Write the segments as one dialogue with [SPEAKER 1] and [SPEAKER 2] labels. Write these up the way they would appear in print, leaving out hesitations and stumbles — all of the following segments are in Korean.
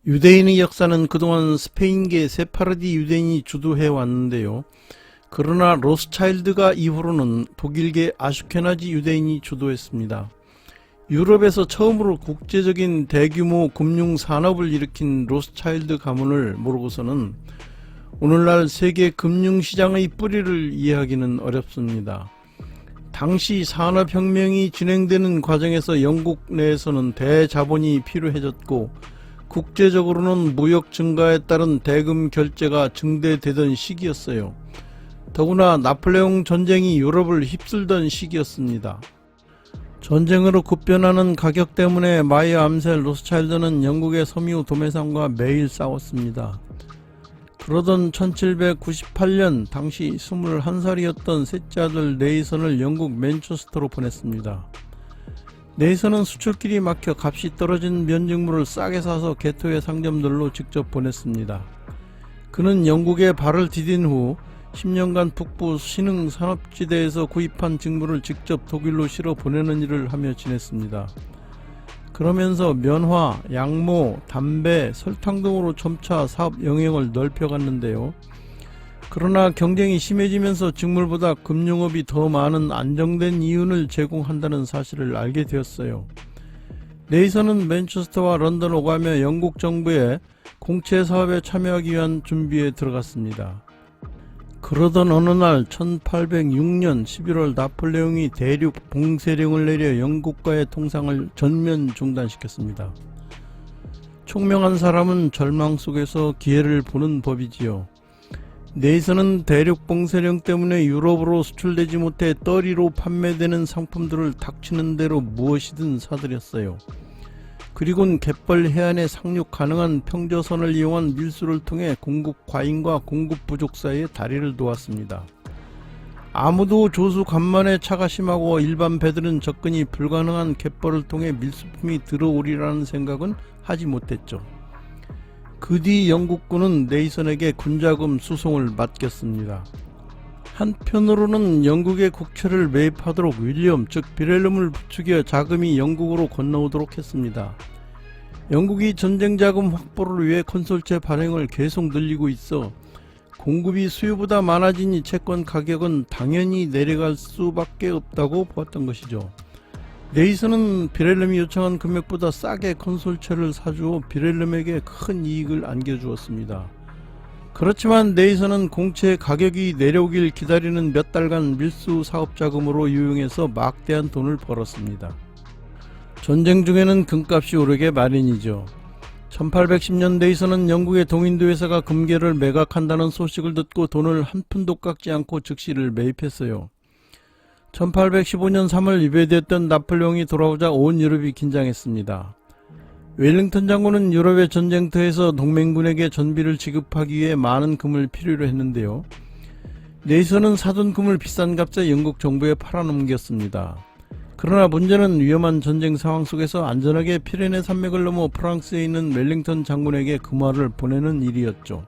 [SPEAKER 1] 유대인의 역사는 그동안 스페인계 세파르디 유대인이 주도해 왔는데요. 그러나 로스차일드가 이후로는 독일계 아슈케나지 유대인이 주도했습니다. 유럽에서 처음으로 국제적인 대규모 금융 산업을 일으킨 로스차일드 가문을 모르고서는 오늘날 세계 금융시장의 뿌리를 이해하기는 어렵습니다. 당시 산업혁명이 진행되는 과정에서 영국 내에서는 대자본이 필요해졌고 국제적으로는 무역 증가에 따른 대금 결제가 증대되던 시기였어요. 더구나 나폴레옹 전쟁이 유럽을 휩쓸던 시기였습니다. 전쟁으로 급변하는 가격 때문에 마이어 암셀 로스차일드는 영국의 섬유 도매상과 매일 싸웠습니다. 그러던 1798년 당시 21살이었던 셋째 아들 네이선을 영국 맨체스터로 보냈습니다. 네이선은 수출길이 막혀 값이 떨어진 면직물을 싸게 사서 개토의 상점들로 직접 보냈습니다. 그는 영국에 발을 디딘 후 10년간 북부 신흥 산업지대에서 구입한 직물을 직접 독일로 실어 보내는 일을 하며 지냈습니다. 그러면서 면화, 양모, 담배, 설탕 등으로 점차 사업 영역을 넓혀갔는데요. 그러나 경쟁이 심해지면서 직물보다 금융업이 더 많은 안정된 이윤을 제공한다는 사실을 알게 되었어요. 네이선은 맨체스터와 런던 오가며 영국 정부의 공채 사업에 참여하기 위한 준비에 들어갔습니다. 그러던 어느 날 1806년 11월 나폴레옹이 대륙 봉쇄령을 내려 영국과의 통상을 전면 중단시켰습니다. 총명한 사람은 절망 속에서 기회를 보는 법이지요. 네이선은 대륙 봉쇄령 때문에 유럽으로 수출되지 못해 떨이로 판매되는 상품들을 닥치는 대로 무엇이든 사들였어요. 그리고는 갯벌 해안에 상륙 가능한 평저선을 이용한 밀수를 통해 공급 과잉과 공급 부족 사이에 다리를 놓았습니다. 아무도 조수 간만에 차가 심하고 일반 배들은 접근이 불가능한 갯벌을 통해 밀수품이 들어오리라는 생각은 하지 못했죠. 그 뒤 영국군은 네이선에게 군자금 수송을 맡겼습니다. 한편으로는 영국의 국채를 매입하도록 윌리엄 즉 비렐름을 부추겨 자금이 영국으로 건너오도록 했습니다. 영국이 전쟁자금 확보를 위해 콘솔체 발행을 계속 늘리고 있어 공급이 수요보다 많아지니 채권 가격은 당연히 내려갈 수밖에 없다고 보았던 것이죠. 네이선은 비렐름이 요청한 금액보다 싸게 콘솔체를 사주어 비렐름에게 큰 이익을 안겨주었습니다. 그렇지만 네이선은 공채 가격이 내려오길 기다리는 몇 달간 밀수 사업자금으로 유용해서 막대한 돈을 벌었습니다. 전쟁 중에는 금값이 오르게 마련이죠. 1810년 네이선은 영국의 동인도 회사가 금괴를 매각한다는 소식을 듣고 돈을 한 푼도 깎지 않고 즉시를 매입했어요. 1815년 3월 유배되었던 나폴레옹이 돌아오자 온 유럽이 긴장했습니다. 웰링턴 장군은 유럽의 전쟁터에서 동맹군에게 전비를 지급하기 위해 많은 금을 필요로 했는데요. 네이선은 사둔 금을 비싼 값에 영국 정부에 팔아넘겼습니다. 그러나 문제는 위험한 전쟁 상황 속에서 안전하게 피레네 산맥을 넘어 프랑스에 있는 웰링턴 장군에게 금화를 보내는 일이었죠.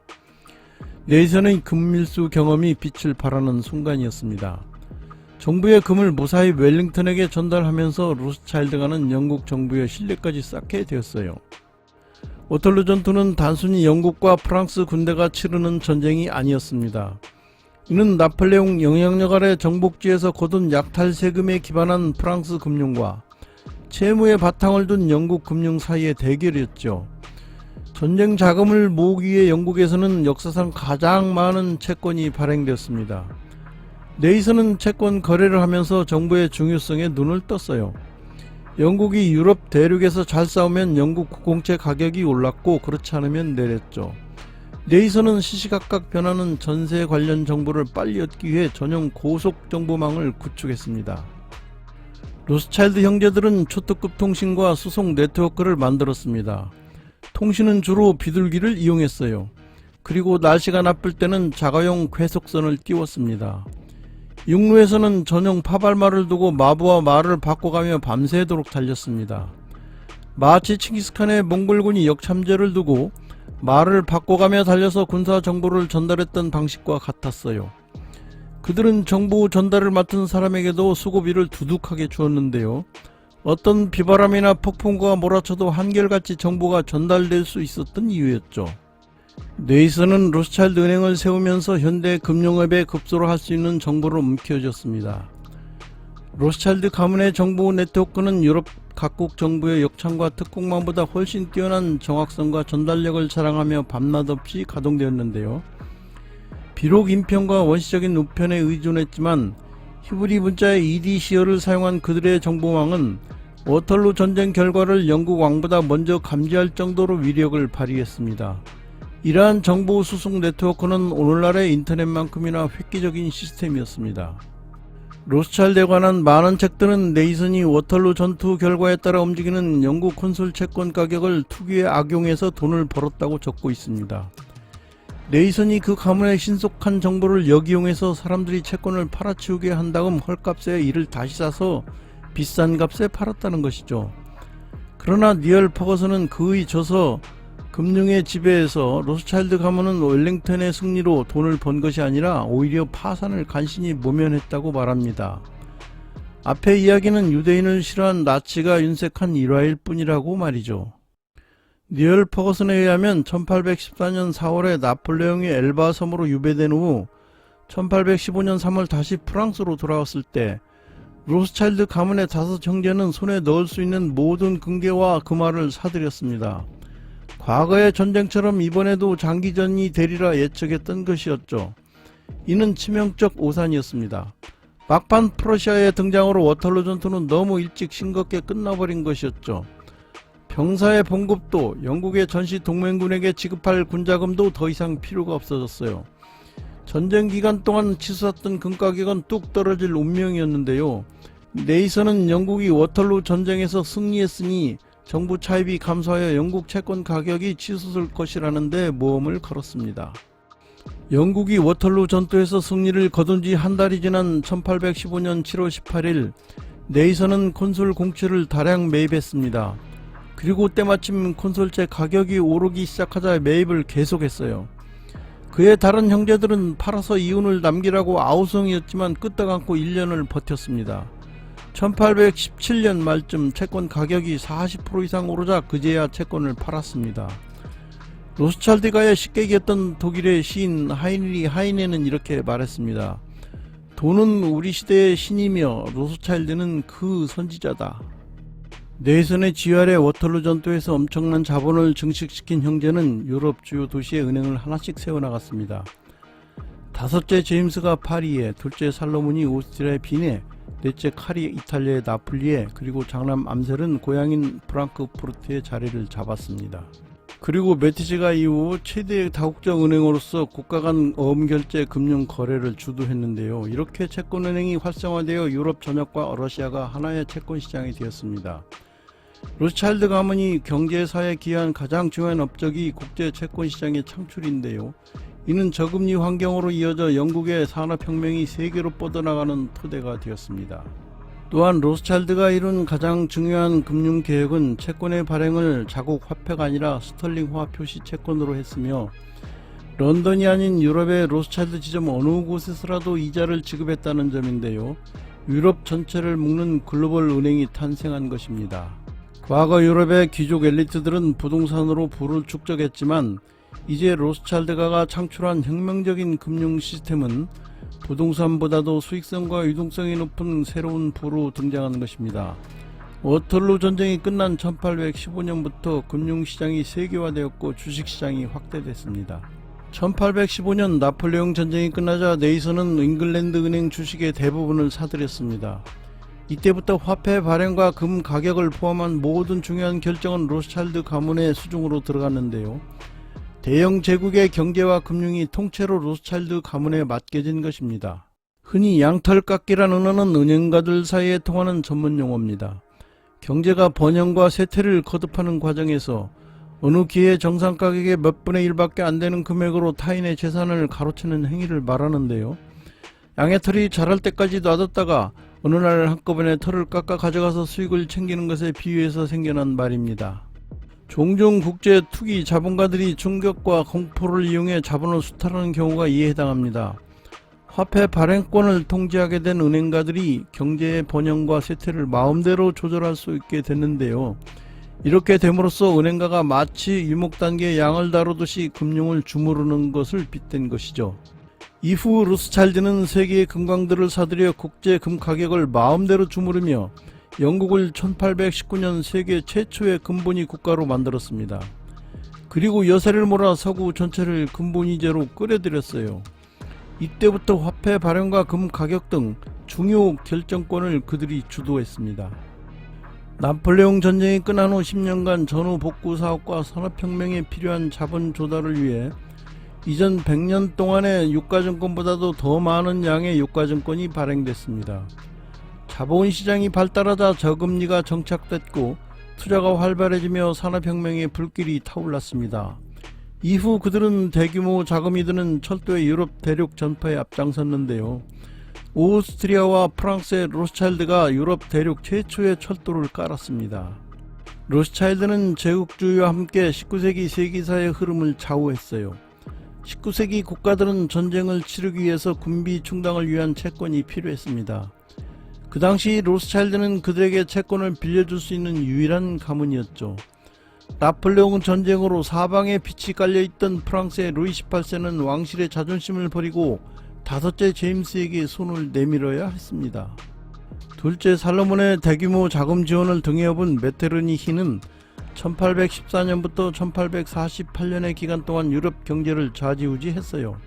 [SPEAKER 1] 네이선의 금밀수 경험이 빛을 발하는 순간이었습니다. 정부의 금을 무사히 웰링턴에게 전달하면서 로스차일드가는 영국 정부의 신뢰까지 쌓게 되었어요. 오털로 전투는 단순히 영국과 프랑스 군대가 치르는 전쟁이 아니었습니다. 이는 나폴레옹 영향력 아래 정복지에서 거둔 약탈 세금에 기반한 프랑스 금융과 채무의 바탕을 둔 영국 금융 사이의 대결이었죠. 전쟁 자금을 모으기 위해 영국에서는 역사상 가장 많은 채권이 발행되었습니다. 네이선은 채권 거래를 하면서 정부의 중요성에 눈을 떴어요. 영국이 유럽 대륙에서 잘 싸우면 영국 국공채 가격이 올랐고 그렇지 않으면 내렸죠. 네이선은 시시각각 변하는 전세 관련 정보를 빨리 얻기 위해 전용 고속 정보망을 구축했습니다. 로스차일드 형제들은 초특급 통신과 수송 네트워크를 만들었습니다. 통신은 주로 비둘기를 이용했어요. 그리고 날씨가 나쁠 때는 자가용 괴속선을 띄웠습니다. 육로에서는 전용 파발말을 두고 마부와 말을 바꿔가며 밤새도록 달렸습니다. 마치 칭기스칸의 몽골군이 역참제를 두고 말을 바꿔가며 달려서 군사 정보를 전달했던 방식과 같았어요. 그들은 정보 전달을 맡은 사람에게도 수고비를 두둑하게 주었는데요. 어떤 비바람이나 폭풍과 몰아쳐도 한결같이 정보가 전달될 수 있었던 이유였죠. 네이선은 로스차일드 은행을 세우면서 현대 금융업에 급소로 할 수 있는 정보를 움켜쥐었습니다. 로스차일드 가문의 정보 네트워크는 유럽 각국 정부의 역량과 특공망보다 훨씬 뛰어난 정확성과 전달력을 자랑하며 밤낮 없이 가동되었는데요. 비록 인편과 원시적인 우편에 의존했지만 히브리 문자의 EDC어를 사용한 그들의 정보망은 워털루 전쟁 결과를 영국 왕보다 먼저 감지할 정도로 위력을 발휘했습니다. 이러한 정보 수송 네트워크는 오늘날의 인터넷만큼이나 획기적인 시스템이었습니다. 로스차일드에 관한 많은 책들은 네이선이 워털루 전투 결과에 따라 움직이는 영국 콘솔 채권 가격을 투기에 악용해서 돈을 벌었다고 적고 있습니다. 네이선이 그 가문의 신속한 정보를 역이용해서 사람들이 채권을 팔아치우게 한 다음 헐값에 이를 다시 사서 비싼 값에 팔았다는 것이죠. 그러나 니얼 퍼거슨은 그의 저서 금융의 지배에서 로스차일드 가문은 웰링턴의 승리로 돈을 번 것이 아니라 오히려 파산을 간신히 모면했다고 말합니다. 앞의 이야기는 유대인을 싫어한 나치가 윤색한 일화일 뿐이라고 말이죠. 니얼 퍼거슨에 의하면 1814년 4월에 나폴레옹이 엘바 섬으로 유배된 후 1815년 3월 다시 프랑스로 돌아왔을 때 로스차일드 가문의 5 형제는 손에 넣을 수 있는 모든 금괴와 금화를 사들였습니다. 과거의 전쟁처럼 이번에도 장기전이 되리라 예측했던 것이었죠. 이는 치명적 오산이었습니다. 막판 프러시아의 등장으로 워털루 전투는 너무 일찍 싱겁게 끝나버린 것이었죠. 병사의 봉급도 영국의 전시 동맹군에게 지급할 군자금도 더 이상 필요가 없어졌어요. 전쟁 기간 동안 치솟았던 금가격은 뚝 떨어질 운명이었는데요. 네이선은 영국이 워털루 전쟁에서 승리했으니 정부 차입이 감소하여 영국 채권 가격이 치솟을 것이라는 데 모험을 걸었습니다. 영국이 워털루 전투에서 승리를 거둔 지 한 달이 지난 1815년 7월 18일 네이선은 콘솔 공채를 다량 매입했습니다. 그리고 때마침 콘솔제 가격이 오르기 시작하자 매입을 계속했어요. 그의 다른 형제들은 팔아서 이윤을 남기라고 아우성이었지만 끄떡 않고 1년을 버텼습니다. 1817년 말쯤 채권 가격이 40% 이상 오르자 그제야 채권을 팔았습니다. 로스차일드가의 식객이었던 독일의 시인 하이니리 하이네는 이렇게 말했습니다. 돈은 우리 시대의 신이며 로스차일드는 그 선지자다. 네이선의 지휘 아래 워털루 전투에서 엄청난 자본을 증식시킨 형제는 유럽 주요 도시에 은행을 하나씩 세워나갔습니다. 다섯째 제임스가 파리에, 둘째 살로몬이 오스트리아의 빈에, 넷째 칼이 이탈리아의 나폴리에, 그리고 장남 암셀은 고향인 프랑크푸르트에 자리를 잡았습니다. 그리고 메티즈가 이후 최대의 다국적 은행으로서 국가 간 어음결제 금융 거래를 주도했는데요. 이렇게 채권은행이 활성화되어 유럽 전역과 러시아가 하나의 채권시장이 되었습니다. 로스차일드 가문이 경제사에 기여한 가장 중요한 업적이 국제 채권시장의 창출인데요. 이는 저금리 환경으로 이어져 영국의 산업혁명이 세계로 뻗어나가는 토대가 되었습니다. 또한 로스차일드가 이룬 가장 중요한 금융개혁은 채권의 발행을 자국 화폐가 아니라 스털링화 표시 채권으로 했으며 런던이 아닌 유럽의 로스차일드 지점 어느 곳에서라도 이자를 지급했다는 점인데요. 유럽 전체를 묶는 글로벌 은행이 탄생한 것입니다. 과거 유럽의 귀족 엘리트들은 부동산으로 부를 축적했지만 이제 로스차일드가가 창출한 혁명적인 금융 시스템은 부동산보다도 수익성과 유동성이 높은 새로운 부로 등장하는 것입니다. 워털루 전쟁이 끝난 1815년부터 금융시장이 세계화되었고 주식시장이 확대됐습니다. 1815년 나폴레옹 전쟁이 끝나자 네이선은 잉글랜드 은행 주식의 대부분을 사들였습니다. 이때부터 화폐 발행과 금 가격을 포함한 모든 중요한 결정은 로스차일드 가문의 수중으로 들어갔는데요. 대영 제국의 경제와 금융이 통째로 로스차일드 가문에 맡겨진 것입니다. 흔히 양털깎기란 언어는 은행가들 사이에 통하는 전문 용어입니다. 경제가 번영과 쇠퇴를 거듭하는 과정에서 어느 기회 정상 가격의 몇 분의 1밖에 안 되는 금액으로 타인의 재산을 가로채는 행위를 말하는데요. 양의 털이 자랄 때까지 놔뒀다가 어느 날 한꺼번에 털을 깎아 가져가서 수익을 챙기는 것에 비유해서 생겨난 말입니다. 종종 국제 투기 자본가들이 충격과 공포를 이용해 자본을 수탈하는 경우가 이에 해당합니다. 화폐 발행권을 통제하게 된 은행가들이 경제의 번영과 쇠퇴를 마음대로 조절할 수 있게 됐는데요. 이렇게 됨으로써 은행가가 마치 유목단계의 양을 다루듯이 금융을 주무르는 것을 빗댄 것이죠. 이후 로스차일드는 세계의 금광들을 사들여 국제 금 가격을 마음대로 주무르며 영국을 1819년 세계 최초의 금본위 국가로 만들었습니다. 그리고 여세를 몰아 서구 전체를 금본위제로 끌어들였어요. 이때부터 화폐 발행과 금 가격 등 중요 결정권을 그들이 주도했습니다. 나폴레옹 전쟁이 끝난 후 10년간 전후 복구 사업과 산업혁명에 필요한 자본 조달을 위해 이전 100년 동안의 유가증권보다도 더 많은 양의 유가증권이 발행됐습니다. 자본시장이 발달하자 저금리가 정착됐고 투자가 활발해지며 산업혁명의 불길이 타올랐습니다. 이후 그들은 대규모 자금이 드는 철도의 유럽 대륙 전파에 앞장섰는데요. 오스트리아와 프랑스의 로스차일드가 유럽 대륙 최초의 철도를 깔았습니다. 로스차일드는 제국주의와 함께 19세기 세계사의 흐름을 좌우했어요. 19세기 국가들은 전쟁을 치르기 위해서 군비 충당을 위한 채권이 필요했습니다. 그 당시 로스차일드는 그들에게 채권을 빌려줄 수 있는 유일한 가문이었죠. 나폴레옹 전쟁으로 사방에 빛이 깔려있던 프랑스의 루이 18세는 왕실의 자존심을 버리고 다섯째 제임스에게 손을 내밀어야 했습니다. 둘째 살로몬의 대규모 자금 지원을 등에 업은 메테르니히는 1814년부터 1848년의 기간 동안 유럽 경제를 좌지우지했어요.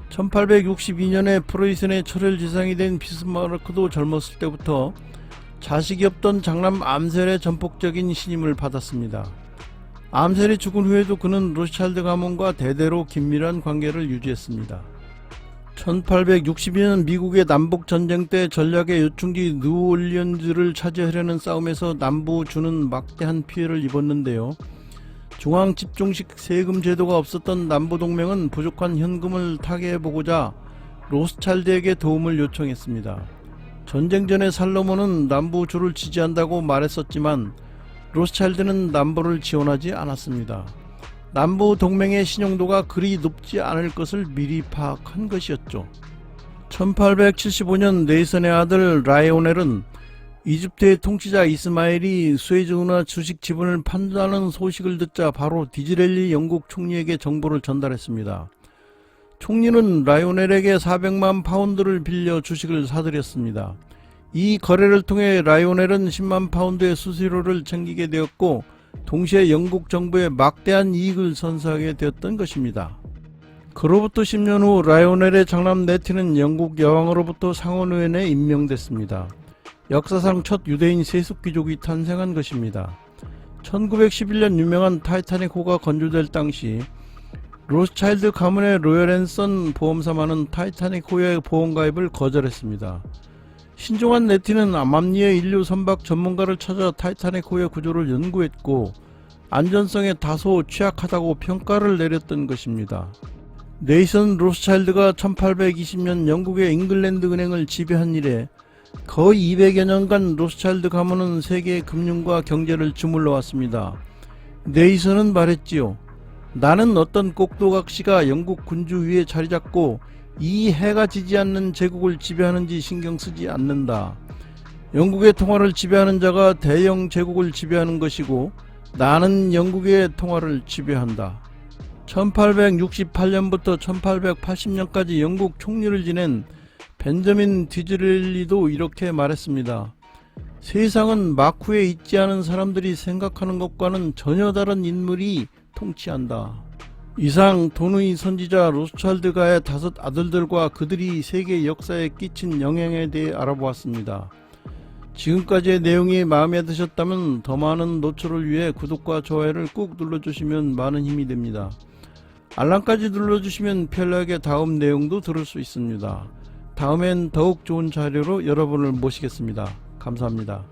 [SPEAKER 1] 1862년에 프로이센의 철혈지상이 된 비스마르크도 젊었을 때부터 자식이 없던 장남 암셀의 전폭적인 신임을 받았습니다. 암셀이 죽은 후에도 그는 로스차일드 가문과 대대로 긴밀한 관계를 유지했습니다. 1862년 미국의 남북전쟁 때 전략의 요충지 뉴올리언즈를 차지하려는 싸움에서 남부주는 막대한 피해를 입었는데요. 중앙집중식 세금 제도가 없었던 남부동맹은 부족한 현금을 타개해보고자 로스차일드에게 도움을 요청했습니다. 전쟁 전에 살로몬은 남부주를 지지한다고 말했었지만 로스차일드는 남부를 지원하지 않았습니다. 남부 동맹의 신용도가 그리 높지 않을 것을 미리 파악한 것이었죠. 1875년 네이선의 아들 라이오넬은 이집트의 통치자 이스마일이 수에즈 운하 주식 지분을 판다는 소식을 듣자 바로 디즈렐리 영국 총리에게 정보를 전달했습니다. 총리는 라이오넬에게 400만 파운드를 빌려 주식을 사들였습니다. 이 거래를 통해 라이오넬은 10만 파운드의 수수료를 챙기게 되었고 동시에 영국 정부에 막대한 이익을 선사하게 되었던 것입니다. 그로부터 10년 후 라이오넬의 장남 네티는 영국 여왕으로부터 상원의원에 임명됐습니다. 역사상 첫 유대인 세습귀족이 탄생한 것입니다. 1911년 유명한 타이타닉호가 건조될 당시 로스차일드 가문의 로열앤선 보험사만은 타이타닉호의 보험가입을 거절했습니다. 신중한 네티는 암암리의 인류 선박 전문가를 찾아 타이타닉호의 구조를 연구했고 안전성에 다소 취약하다고 평가를 내렸던 것입니다. 네이선 로스차일드가 1820년 영국의 잉글랜드 은행을 지배한 이래 거의 200여 년간 로스차일드 가문은 세계의 금융과 경제를 주물러 왔습니다. 네이선은 말했지요. 나는 어떤 꼭두각시가 영국 군주 위에 자리잡고 이 해가 지지 않는 제국을 지배하는지 신경 쓰지 않는다. 영국의 통화를 지배하는 자가 대영 제국을 지배하는 것이고 나는 영국의 통화를 지배한다. 1868년부터 1880년까지 영국 총리를 지낸 벤저민 디즈렐리도 이렇게 말했습니다. 세상은 마쿠에 있지 않은 사람들이 생각하는 것과는 전혀 다른 인물이 통치한다. 이상 돈의 선지자 로스차일드가의 5 아들들과 그들이 세계 역사에 끼친 영향에 대해 알아보았습니다. 지금까지의 내용이 마음에 드셨다면 더 많은 노출을 위해 구독과 좋아요를 꾹 눌러주시면 많은 힘이 됩니다. 알람까지 눌러주시면 편리하게 다음 내용도 들을 수 있습니다. 다음엔 더욱 좋은 자료로 여러분을 모시겠습니다. 감사합니다.